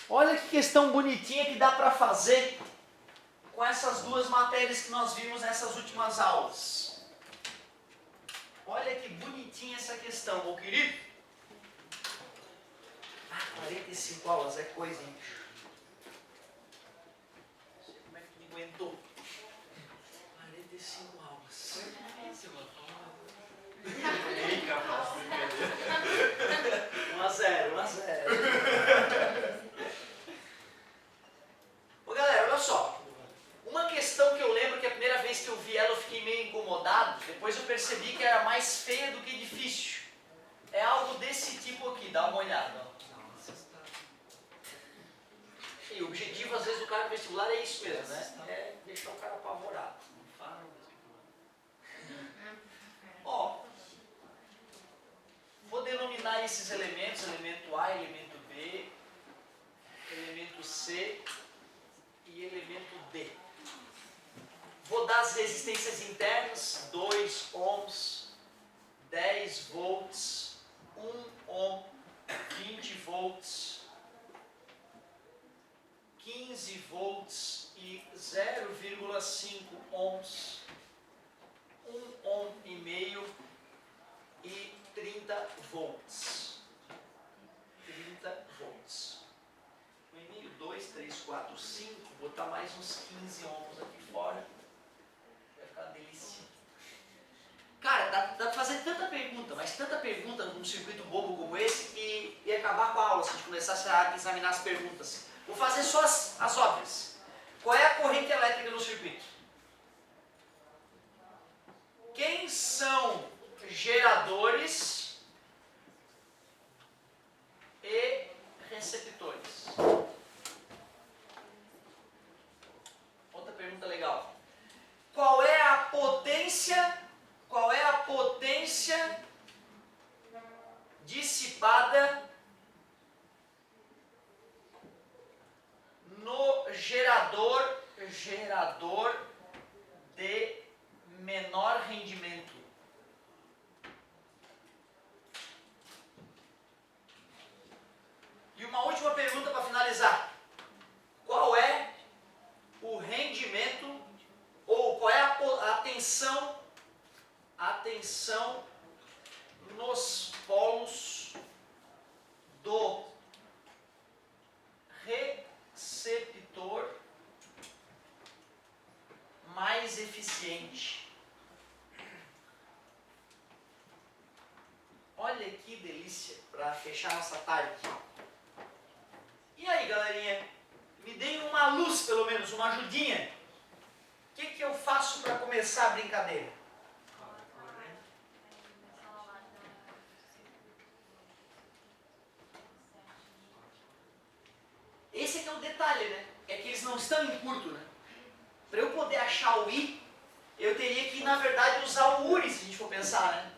Olha que questão bonitinha que dá para fazer com essas duas matérias que nós vimos nessas últimas aulas. Olha que bonitinha essa questão, meu querido. 45 aulas é coisa, hein? Não sei como é que tu me aguentou. 45 aulas. Ei, capaz de brincadeira. 1-0. Ô galera, olha só. Uma questão que eu lembro que a primeira vez que eu vi ela eu fiquei meio incomodado. Depois eu percebi que era mais feia do que difícil. É algo desse tipo aqui, dá uma olhada. Ó. E o objetivo às vezes do cara no vestibular é isso mesmo, né? É deixar o cara apavorado. Ó, vou denominar esses elementos, elemento A, elemento B, elemento C e elemento D. Vou dar as resistências internas, 2 ohms, 10 volts, 1 ohm, 20 volts, 15 volts e 0,5 ohms, 1 ohm e meio e 30 volts. 30 volts. 1,5, 2, 3, 4, 5. Vou botar mais uns 15 ohms aqui fora. Vai ficar uma delícia. Cara, dá pra fazer tanta pergunta, mas tanta pergunta num circuito bobo como esse que ia acabar com a aula se a gente começasse a examinar as perguntas. Vou fazer só as óbvias. Qual é a corrente elétrica no circuito? Quem são geradores e receptores? Outra pergunta legal. Qual é a potência dissipada no gerador de menor rendimento? E uma última pergunta para finalizar. Qual é o rendimento ou qual é a tensão nos polos do receptor mais eficiente? Olha que delícia para fechar nossa tarde. E aí, galerinha? Me deem uma luz, pelo menos, uma ajudinha. O que eu faço para começar a brincadeira? Esse aqui é o detalhe, né? É que eles não estão em curto, né? Para eu poder achar o I, eu teria que, na verdade, usar o URI, se a gente for pensar, né?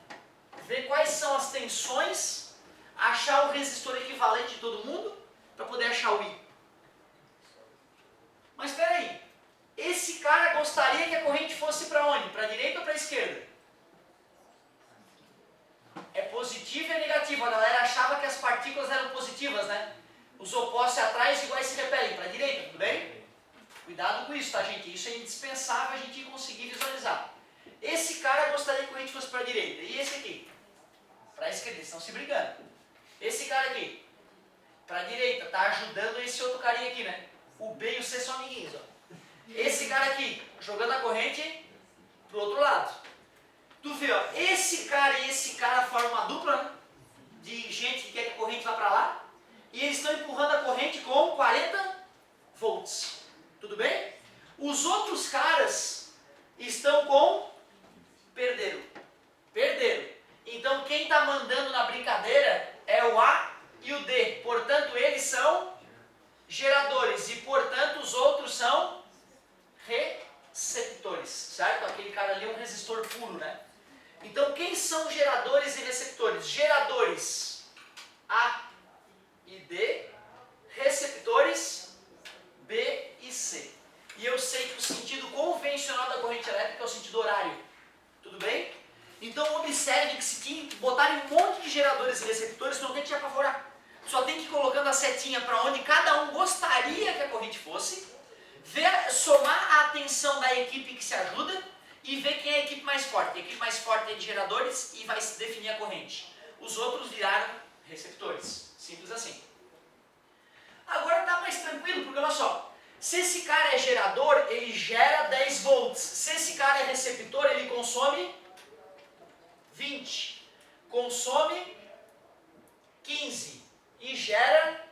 Ver quais são as tensões, achar o resistor equivalente de todo mundo, para poder achar o I. Mas espera aí, esse cara gostaria que a corrente fosse para onde? Para a direita ou para a esquerda? É positivo e é negativo. A galera achava que as partículas eram positivas, né? Os opostos atrás iguais se repelem para a direita, tudo bem? Cuidado com isso, tá, gente? Isso é indispensável a gente conseguir visualizar. Esse cara gostaria que a corrente fosse para a direita. E esse aqui? Para a esquerda, eles estão se brigando. Esse cara aqui? Para a direita, tá ajudando esse outro carinha aqui, né? O B e o C são amiguinhos, ó. Esse cara aqui, jogando a corrente pro outro lado. Tu vê, ó, esse cara e esse cara formam uma dupla, né? De gente que quer que a corrente vá para lá. E eles estão empurrando a corrente com 40 volts. Tudo bem? Os outros caras estão com... Perderam. Então quem está mandando na brincadeira é o A e o D. Portanto, eles são geradores. E, portanto, os outros são receptores. Certo? Aquele cara ali é um resistor puro, né? Então, quem são geradores e receptores? Geradores setinha para onde cada um gostaria que a corrente fosse, somar a atenção da equipe que se ajuda e ver quem é a equipe mais forte. A equipe mais forte é de geradores e vai definir a corrente. Os outros viraram receptores. Simples assim. Agora está mais tranquilo, porque olha só. Se esse cara é gerador, ele gera 10 volts. Se esse cara é receptor, ele consome 20. Consome 15. E gera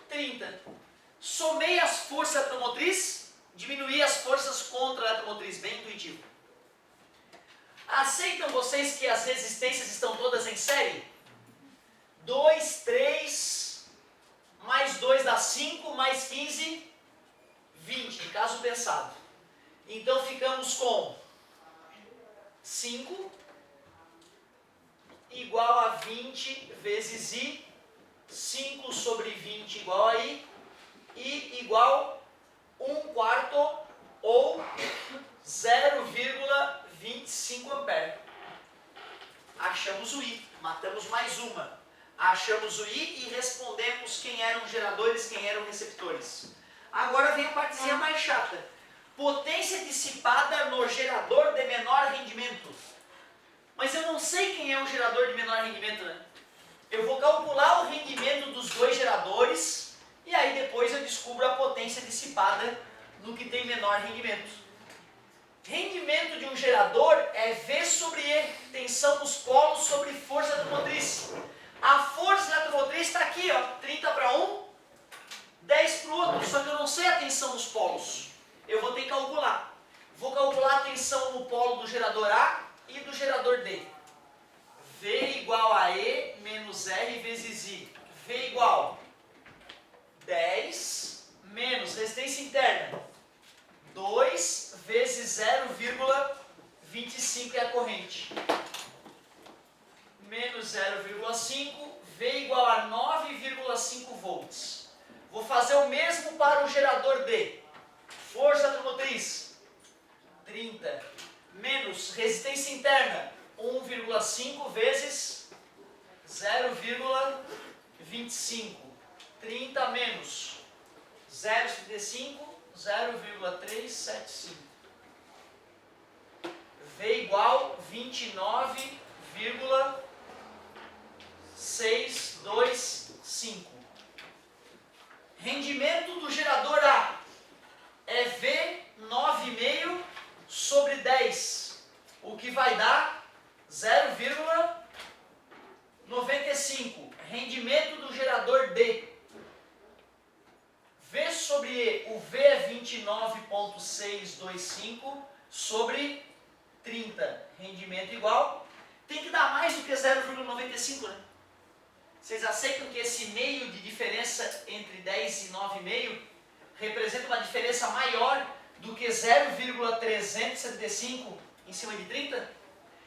30. Somei as forças da eletromotriz, diminuí as forças contra a eletromotriz. Bem intuitivo. Aceitam vocês que as resistências estão todas em série? 2, 3, mais 2 dá 5, mais 15, 20, em caso pensado. Então ficamos com 5 igual a 20 vezes I, 5 sobre 20 igual a I, e igual 1/4 ou 0,25 ampere. Achamos o I, matamos mais uma. Achamos o I e respondemos quem eram geradores, quem eram receptores. Agora vem a partezinha mais chata. Potência dissipada no gerador de menor rendimento. Mas eu não sei quem é o gerador de menor rendimento, né? Eu vou calcular o rendimento dos dois geradores e aí depois eu descubro a potência dissipada no que tem menor rendimento. Rendimento de um gerador é V sobre E, tensão nos polos sobre força eletromotriz. A força eletromotriz está aqui, ó, 30 para um, 10 para o outro, só que eu não sei a tensão nos polos. Eu vou ter que calcular. Vou calcular a tensão no polo do gerador A e do gerador D. V igual a E menos R vezes I. V igual 10 menos resistência interna. 2 vezes 0,25 é a corrente. Menos 0,5, V igual a 9,5 volts. Vou fazer o mesmo para o gerador D. Força eletromotriz, 30, menos resistência interna, 1,5 vezes 0,25. 30 menos 0,75, 0,375. V igual 29,625. Rendimento do gerador A é V 9,5 sobre 10, o que vai dar 0,95. Rendimento do gerador D. V sobre E, o V é 29,625 sobre 30. Rendimento igual. Tem que dar mais do que 0,95, né? Vocês aceitam que esse meio de diferença entre 10 e 9,5 representa uma diferença maior do que 0,375 em cima de 30?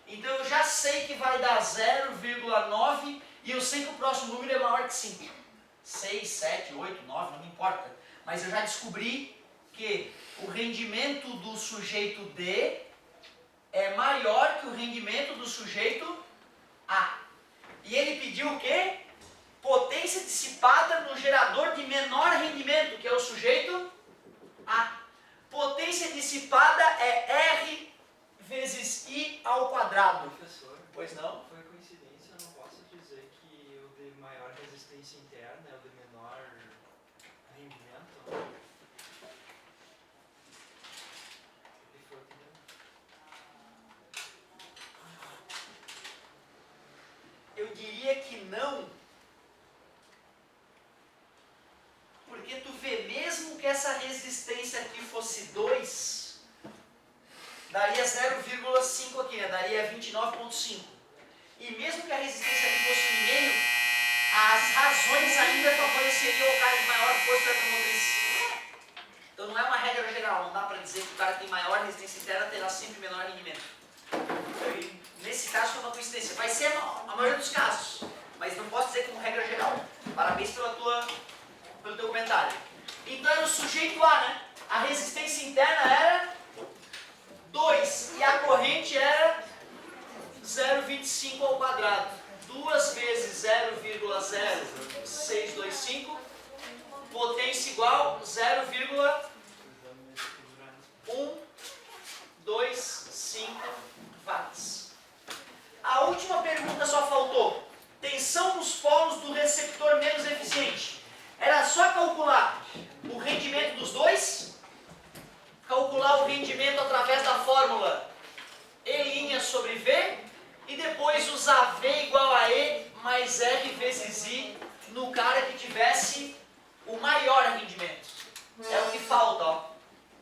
Então eu já sei que vai dar 0,9 e eu sei que o próximo número é maior que 5. 6, 7, 8, 9, não me importa. Mas eu já descobri que o rendimento do sujeito D é maior que o rendimento do sujeito A. E ele pediu o quê? Potência dissipada no gerador de menor rendimento, que é o sujeito A. Potência dissipada é R vezes I ao quadrado. Professor, Pois não? foi coincidência, eu não posso dizer que o de maior resistência interna é o de menor rendimento? Ele foi aqui dentro. Eu diria que não. Porque tu vê, mesmo que essa resistência aqui fosse 2, daria 0,5 aqui, né? Daria 29,5. E mesmo que a resistência aqui fosse 1,5, as razões ainda favoreceriam o cara de maior força eletromotriz. Então não é uma regra geral, não dá para dizer que o cara que tem maior resistência interna terá sempre menor rendimento. E nesse caso foi uma coincidência. Vai ser a maioria dos casos, mas não posso dizer como regra geral. Parabéns pelo teu comentário. Então era o sujeito A, né? A resistência interna era 2 e a corrente era 0,25 ao quadrado. 2 vezes 0,075 625. Potência igual 0,125 watts. A última pergunta só faltou. Tensão nos polos do receptor menos eficiente. Era só calcular o rendimento dos dois, calcular o rendimento através da fórmula E' sobre V, e depois usar V igual a E mais R vezes I no cara que tivesse o maior rendimento. É o que falta, ó.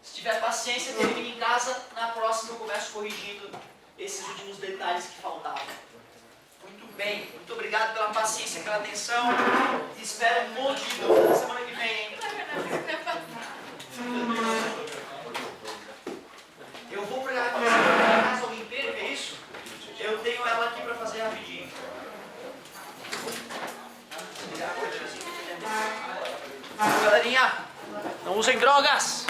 Se tiver paciência, termine em casa. Na próxima eu começo corrigindo esses últimos detalhes que faltavam. Muito bem, muito obrigado pela paciência, pela atenção. Espero um monte de dúvidas na semana que vem, hein? Eu vou para caso alguém perca isso, eu tenho ela aqui para fazer rapidinho. Galerinha, não usem drogas!